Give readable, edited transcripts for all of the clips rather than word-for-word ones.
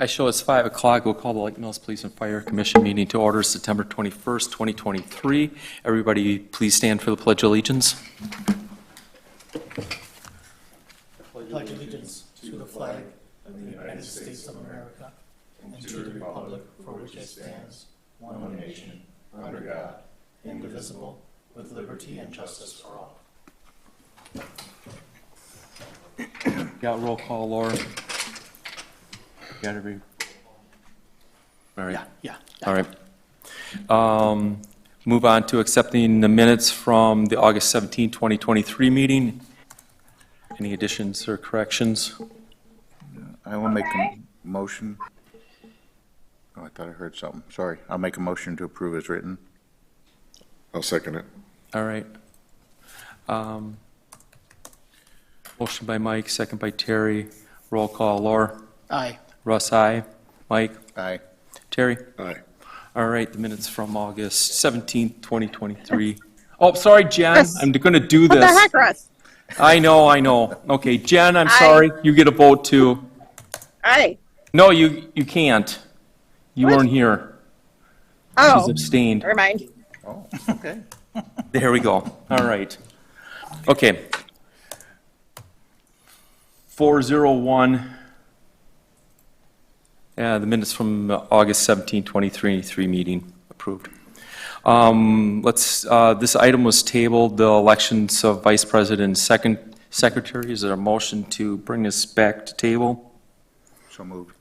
I show it's 5 o'clock. We'll call the Lake Mills Police and Fire Commission meeting to order September 21st, 2023. Everybody, please stand for the Pledge of Allegiance. Pledge allegiance to the flag of the United States of America and to the republic for which it stands, one nation, under God, indivisible, with liberty and justice for all. Got roll call, Laura. Got every. All right. Yeah. All right. Move on to accepting the minutes from the August 17, 2023 meeting. Any additions or corrections? I will make a motion. Oh, I thought I heard something. Sorry. I'll make a motion to approve as written. I'll second it. All right. Motion by Mike, second by Terry. Roll call, Laura. Aye. Russ, aye. Mike? Aye. Terry? Aye. All right, the minutes from August 17th, 2023. Oh, sorry, Jen, Russ. I'm going to do What the this. heck, Russ? I know. Okay, Jen, I'm Aye. sorry, you get a vote too. Aye. No, you can't. You What? weren't here. Oh, She's abstained. never mind. Oh, okay. There we go. All right. Okay. 401. Yeah, the minutes from the August 17, 2023 meeting approved. This item was tabled, the elections of vice president and second secretary. Is there a motion to bring this back to table? So moved.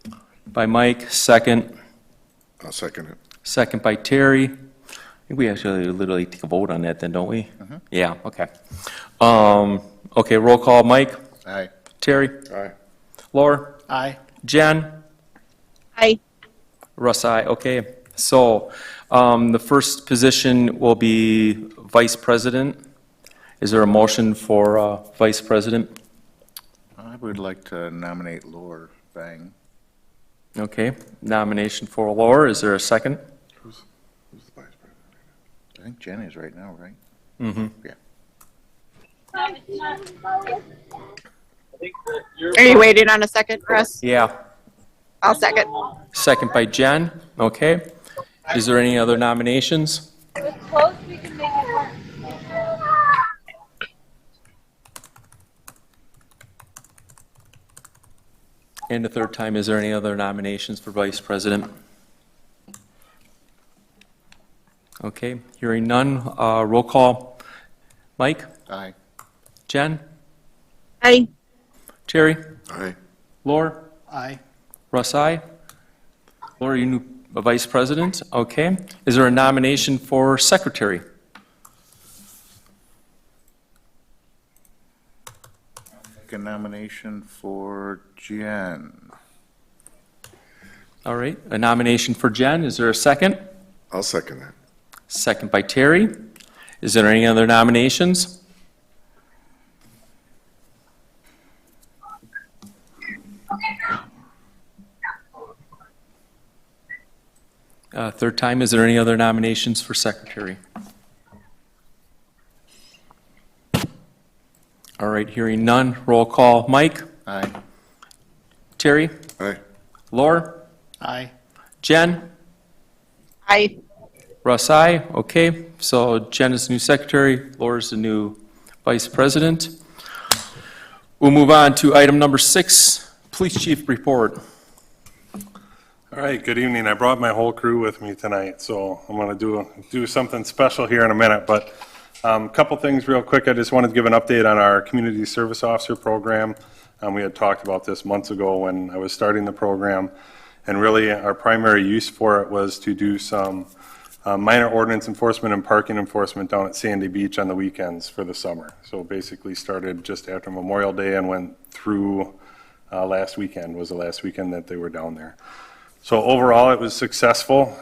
By Mike, second. I'll second it. Second by Terry. I think we actually literally take a vote on that then, don't we? Yeah, okay. Okay, roll call, Mike, Aye. Terry, Aye. Laura, Aye. Jen, Aye. Russ, aye. Okay, so the first position will be vice president. Is there a motion for vice president? I would like to nominate Laura Vang. Okay, nomination for Laura. Is there a second? Who's the vice president? I think Jen is right now, right? Mm-hmm. Yeah. Are you waiting on a second, Russ? Yeah, I'll second. second by Jen. Okay. Is there any other nominations? It's close, we can make it work. And the third time, is there any other nominations for vice president? Okay, hearing none, roll call. Mike, Aye. Jen, Aye. Terry, Aye. Laura, Aye. Russ, aye. Laura, you new vice president, okay. Is there a nomination for secretary? Make a nomination for Jen. All right, a nomination for Jen, is there a second? I'll second that. Second by Terry. Is there any other nominations? Third time, is there any other nominations for secretary? All right, hearing none, roll call. Mike, Aye. Terry, Aye. Laura, Aye. Jen, Aye. Russ, aye. Okay, so Jen is the new secretary, Laura's the new vice president. We'll move on to item number 6, police chief report. All right, good evening. I brought my whole crew with me tonight, so I'm going to do something special here in a minute. But a couple things real quick. I just wanted to give an update on our community service officer program. We had talked about this months ago when I was starting the program, and really our primary use for it was to do some minor ordinance enforcement and parking enforcement down at Sandy Beach on the weekends for the summer. So basically started just after Memorial Day and went through last weekend was the last weekend that they were down there. So overall, it was successful.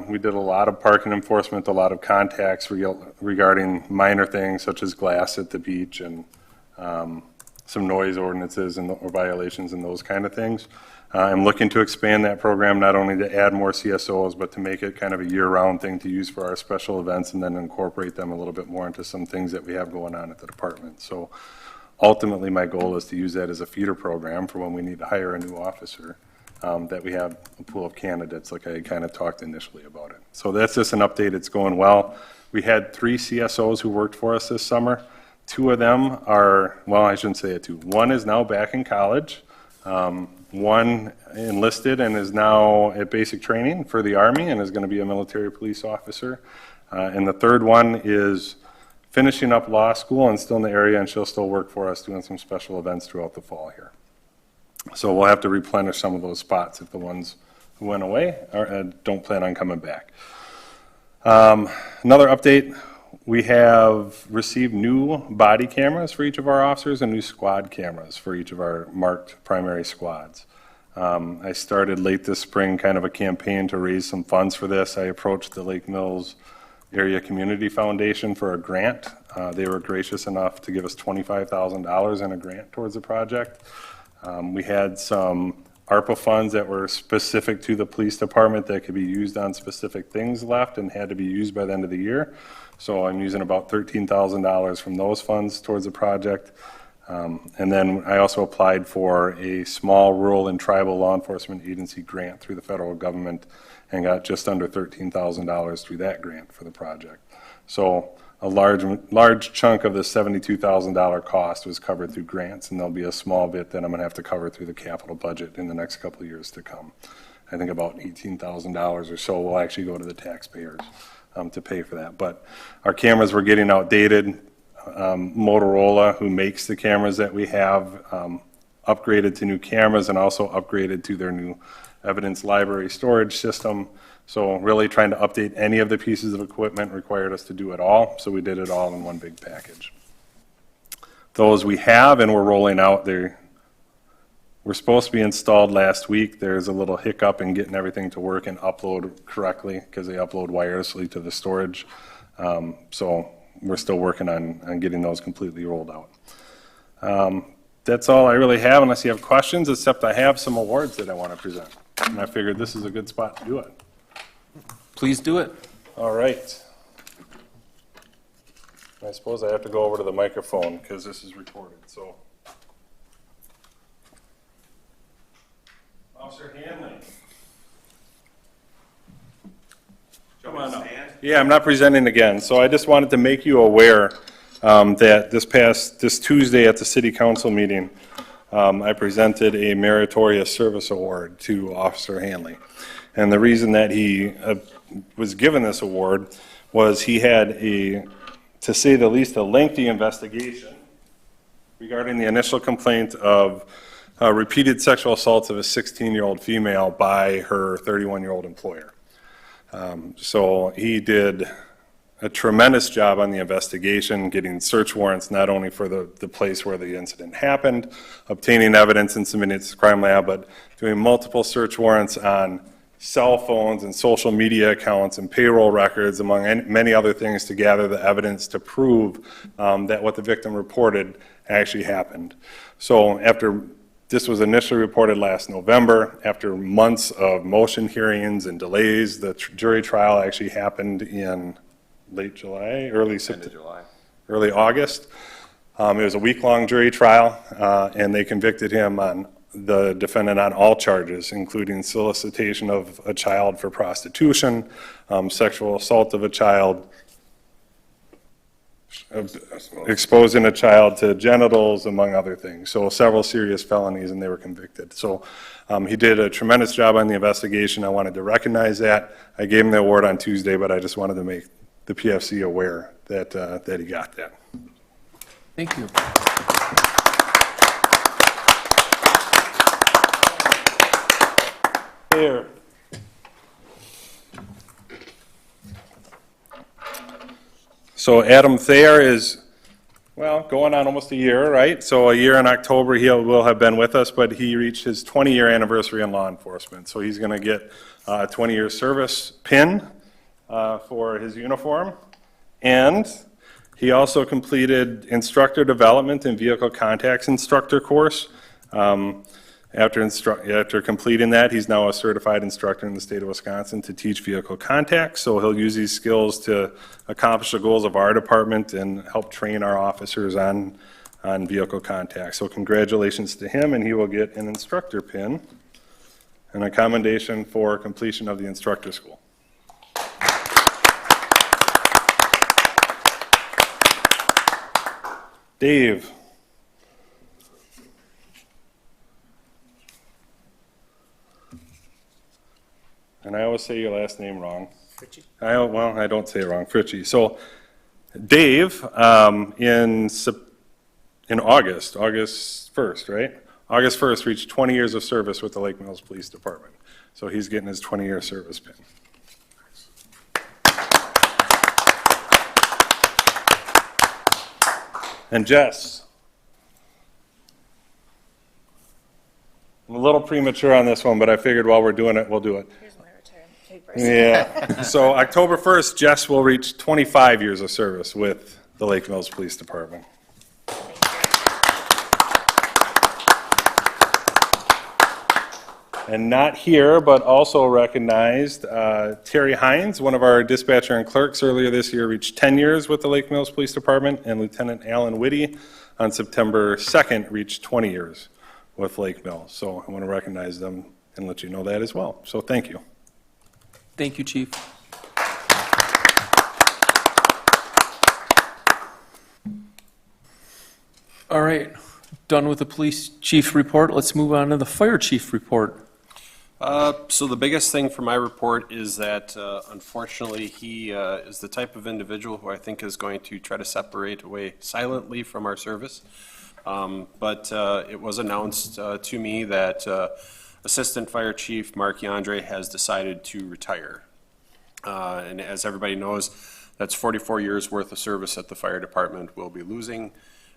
We did a lot of parking enforcement, a lot of contacts regarding minor things such as glass at the beach and some noise ordinances or violations and those kind of things. I'm looking to expand that program not only to add more CSOs, but to make it kind of a year-round thing to use for our special events and then incorporate them a little bit more into some things that we have going on at the department. So ultimately, my goal is to use that as a feeder program for when we need to hire a new officer. that we have a pool of candidates, like I kind of talked initially about it. So that's just an update. It's going well. We had 3 CSOs who worked for us this summer. 2 of them are, well, I shouldn't say it 2. 1 is now back in college. 1 enlisted and is now at basic training for the Army and is going to be a military police officer. And the 3rd one is finishing up law school and still in the area, and she'll still work for us doing some special events throughout the fall here. So we'll have to replenish some of those spots if the ones who went away don't plan on coming back. Another update, we have received new body cameras for each of our officers and new squad cameras for each of our marked primary squads. I started late this spring kind of a campaign to raise some funds for this. I approached the Lake Mills Area Community Foundation for a grant. They were gracious enough to give us $25,000 in a grant towards the project. We had some ARPA funds that were specific to the police department that could be used on specific things left and had to be used by the end of the year. So I'm using about $13,000 from those funds towards the project. And then I also applied for a small rural and tribal law enforcement agency grant through the federal government and got just under $13,000 through that grant for the project. So a large chunk of the $72,000 cost was covered through grants, and there'll be a small bit that I'm going to have to cover through the capital budget in the next couple of years to come. I think about $18,000 or so will actually go to the taxpayers to pay for that. But our cameras were getting outdated. Motorola, who makes the cameras that we have, upgraded to new cameras and also upgraded to their new evidence library storage system. So really trying to update any of the pieces of equipment required us to do it all. So we did it all in one big package. Those we have and we're rolling out, they were supposed to be installed last week. There's a little hiccup in getting everything to work and upload correctly because they upload wirelessly to the storage. So we're still working on getting those completely rolled out. That's all I really have unless you have questions, except I have some awards that I want to present. And I figured this is a good spot to do it. Please do it. All right. I suppose I have to go over to the microphone because this is recorded, so. Officer Hanley. Come on up. Yeah, I'm not presenting again. So I just wanted to make you aware that this Tuesday at the city council meeting, I presented a meritorious service award to Officer Hanley. And the reason that he was given this award was he had to say the least, a lengthy investigation regarding the initial complaint of repeated sexual assaults of a 16-year-old female by her 31-year-old employer. So he did a tremendous job on the investigation, getting search warrants not only for the place where the incident happened, obtaining evidence and submitting it to the crime lab, but doing multiple search warrants on cell phones and social media accounts and payroll records, among many other things, to gather the evidence to prove that what the victim reported actually happened. So after this was initially reported last November, after months of motion hearings and delays, the jury trial actually happened in late July, early August. It was a week-long jury trial, and they convicted him on the defendant on all charges, including solicitation of a child for prostitution, sexual assault of a child, exposing a child to genitals, among other things. So several serious felonies, and they were convicted. So he did a tremendous job on the investigation. I wanted to recognize that. I gave him the award on Tuesday, but I just wanted to make the PFC aware that he got that. Thank you. Here. So Adam Thayer is, well, going on almost a year, right? So a year in October he will have been with us, but he reached his 20-year anniversary in law enforcement. So he's going to get a 20-year service pin for his uniform. And he also completed instructor development and vehicle contacts instructor course. After completing that, he's now a certified instructor in the state of Wisconsin to teach vehicle contacts. So he'll use these skills to accomplish the goals of our department and help train our officers on vehicle contacts. So congratulations to him, and he will get an instructor pin. and a commendation for completion of the instructor school. Dave. And I always say your last name wrong. I don't say it wrong, Fritchie. So Dave, in August 1st, right? August 1st reached 20 years of service with the Lake Mills Police Department. So he's getting his 20-year service pin. And Jess. I'm a little premature on this one, but I figured while we're doing it, we'll do it. Here's my retirement papers. Yeah. So October 1st, Jess will reach 25 years of service with the Lake Mills Police Department. And not here, but also recognized, Terry Hines, one of our dispatcher and clerks earlier this year, reached 10 years with the Lake Mills Police Department, and Lieutenant Alan Whitty on September 2nd reached 20 years with Lake Mills. So I want to recognize them and let you know that as well. So thank you. Thank you, Chief. All right, done with the police chief report. Let's move on to the fire chief report. So the biggest thing for my report is that unfortunately, he is the type of individual who I think is going to try to separate away silently from our service. But it was announced to me that Assistant Fire Chief Mark Yandre has decided to retire. And as everybody knows, that's 44 years worth of service that the fire department will be losing.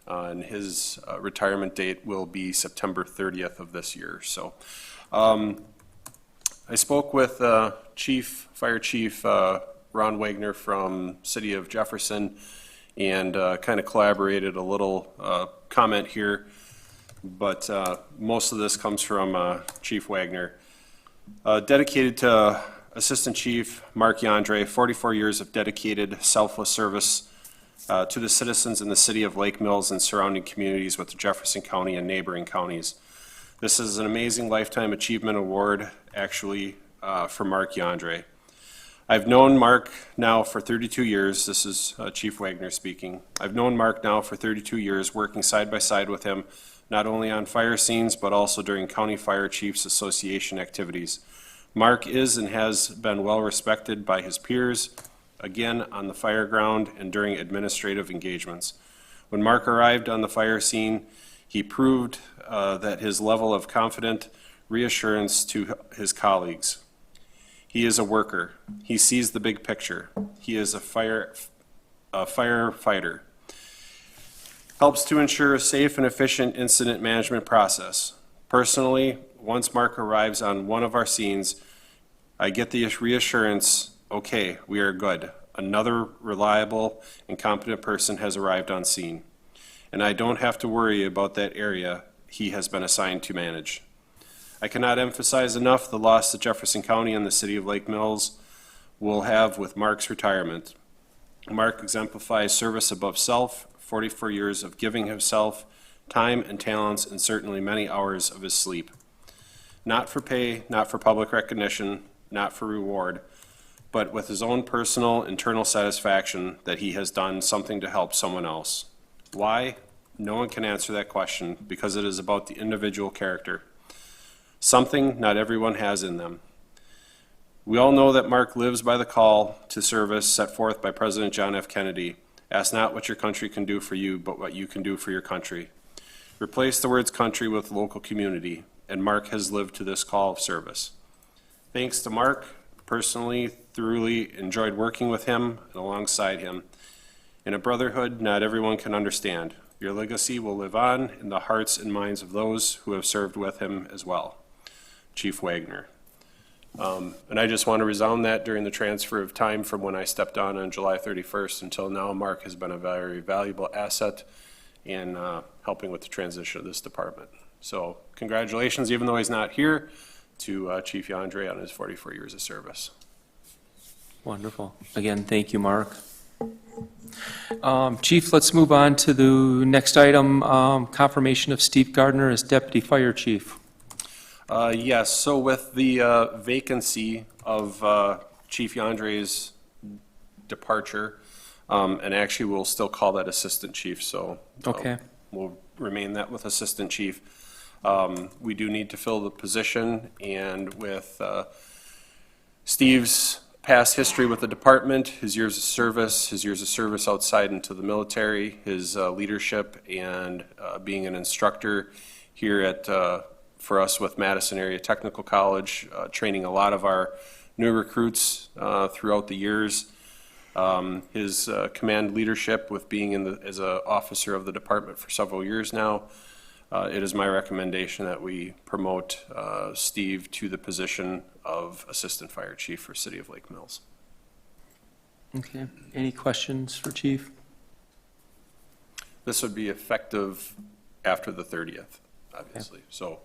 And his retirement date will be September 30th of this year. So I spoke with Fire Chief Ron Wagner from City of Jefferson and kind of collaborated a little comment here, but most of this comes from Chief Wagner. Dedicated to Assistant Chief Mark Yandre, 44 years of dedicated, selfless service to the citizens in the city of Lake Mills and surrounding communities with Jefferson County and neighboring counties. This is an amazing Lifetime Achievement Award, actually, for Mark Yandre. I've known Mark now for 32 years. This is Chief Wagner speaking. I've known Mark now for 32 years, working side by side with him, not only on fire scenes, but also during County Fire Chiefs Association activities. Mark is and has been well respected by his peers, again, on the fire ground and during administrative engagements. When Mark arrived on the fire scene, he proved that his level of confident reassurance to his colleagues. He is a worker. He sees the big picture. He is a firefighter. Helps to ensure a safe and efficient incident management process. Personally, once Mark arrives on one of our scenes, I get the reassurance, okay, we are good. Another reliable and competent person has arrived on scene. And I don't have to worry about that area he has been assigned to manage. I cannot emphasize enough the loss that Jefferson County and the city of Lake Mills will have with Mark's retirement. Mark exemplifies service above self, 44 years of giving himself, time and talents, and certainly many hours of his sleep. Not for pay, not for public recognition, not for reward, but with his own personal internal satisfaction that he has done something to help someone else. Why? No one can answer that question because it is about the individual character. Something not everyone has in them. We all know that Mark lives by the call to service set forth by President John F. Kennedy. Ask not what your country can do for you, but what you can do for your country. Replace the words country with local community, and Mark has lived to this call of service. Thanks to Mark, personally, thoroughly enjoyed working with him and alongside him. In a brotherhood not everyone can understand. Your legacy will live on in the hearts and minds of those who have served with him as well. Chief Wagner. And I just want to resound that during the transfer of time from when I stepped on July 31st until now, Mark has been a very valuable asset in helping with the transition of this department. So congratulations, even though he's not here, to Chief Yandre on his 44 years of service. Wonderful. Again, thank you, Mark. Chief, let's move on to the next item, confirmation of Steve Gardner as Deputy Fire Chief. Yes, so with the vacancy of Chief Yandre's departure, and actually we'll still call that Assistant Chief, so. Okay. We'll remain that with Assistant Chief. We do need to fill the position, and with Steve's past history with the department, his years of service outside into the military, his leadership, and being an instructor here at, for us with Madison Area Technical College, training a lot of our new recruits throughout the years. His command leadership with being as an officer of the department for several years now. It is my recommendation that we promote Steve to the position of Assistant Fire Chief for City of Lake Mills. Okay. Any questions for Chief? This would be effective after the 30th, obviously, so,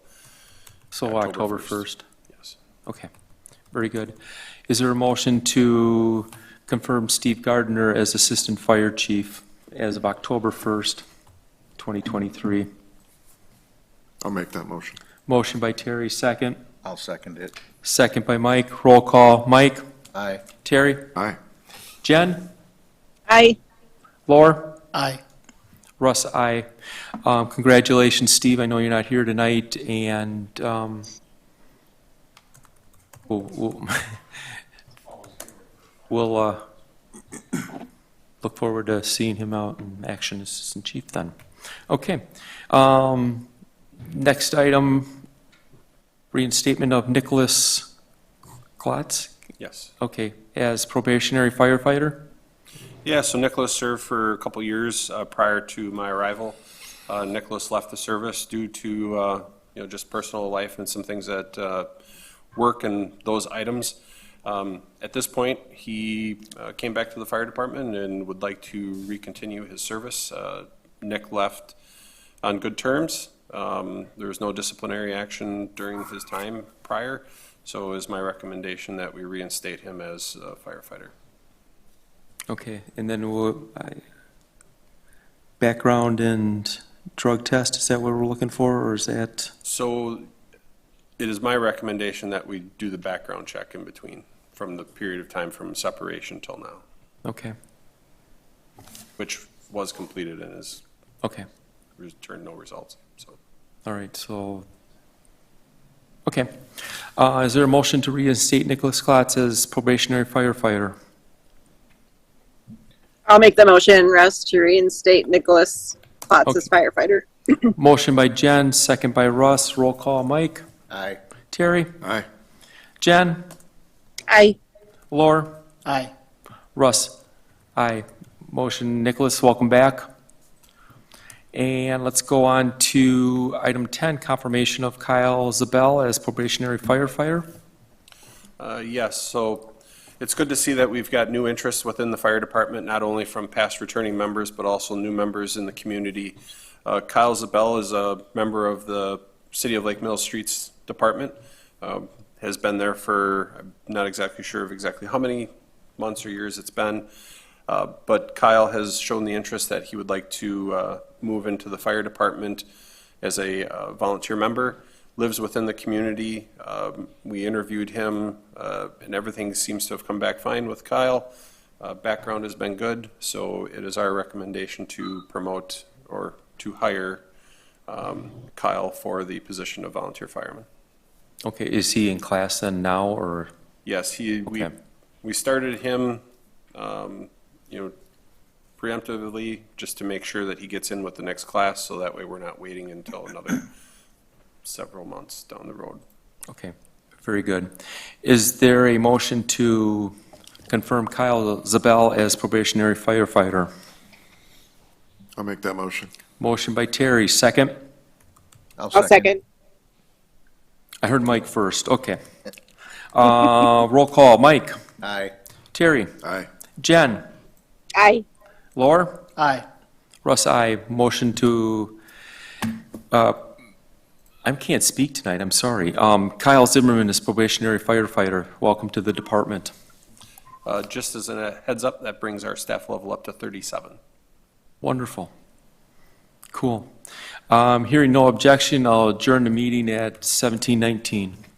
So October October 1st. yes. Okay, very good. Is there a motion to confirm Steve Gardner as Assistant Fire Chief as of October 1st, 2023? I'll make that motion. Motion by Terry, second. I'll second it. Second by Mike. Roll call. Mike? Aye. Terry? Aye. Jen? Aye. Laura? Aye. Russ, aye. Congratulations, Steve. I know you're not here tonight, and we'll we'll look forward to seeing him out in action as Assistant Chief then. Okay. Next item, reinstatement of Nicholas Klotz. Yes. Okay, as probationary firefighter. Yeah, so Nicholas served for a couple years prior to my arrival. Nicholas left the service due to, just personal life and some things at work and those items. At this point, he came back to the fire department and would like to recontinue his service. Nick left on good terms. There was no disciplinary action during his time prior, so it is my recommendation that we reinstate him as a firefighter. Okay, and then background and drug test, is that what we're looking for, or is that? So it is my recommendation that we do the background check in between from the period of time from separation till now, Okay, which was completed and has okay, returned no results, so. all right, so, okay. Is there a motion to reinstate Nicholas Klotz as probationary firefighter? I'll make the motion, Russ, to reinstate Nicholas Klotz as firefighter. Motion by Jen, second by Russ, roll call, Mike. Aye. Terry? Aye. Jen? Aye. Laura? Aye. Russ? Aye. Motion, Nicholas, welcome back. And let's go on to item 10, confirmation of Kyle Zabel as probationary firefighter. Yes, so it's good to see that we've got new interest within the fire department, not only from past returning members, but also new members in the community. Kyle Zabel is a member of the City of Lake Mills Streets Department, has been there for, I'm not exactly sure of exactly how many months or years it's been, but Kyle has shown the interest that he would like to move into the fire department as a volunteer member, lives within the community. We interviewed him, and everything seems to have come back fine with Kyle. Background has been good, so it is our recommendation to promote or to hire Kyle for the position of volunteer fireman. Okay, is he in class then now, or? Yes, we Okay. started him, preemptively, just to make sure that he gets in with the next class, so that way we're not waiting until another several months down the road. Okay, very good. Is there a motion to confirm Kyle Zabel as probationary firefighter? I'll make that motion. Motion by Terry, second. I'll second. I heard Mike first, okay. Roll call, Mike. Aye. Terry. Aye. Jen. Aye. Laura. Aye. Russ, aye. Motion to, I can't speak tonight, I'm sorry. Kyle Zimmerman is probationary firefighter. Welcome to the department. Just as a heads up, that brings our staff level up to 37. Wonderful. Cool. Hearing no objection, I'll adjourn the meeting at 17:19.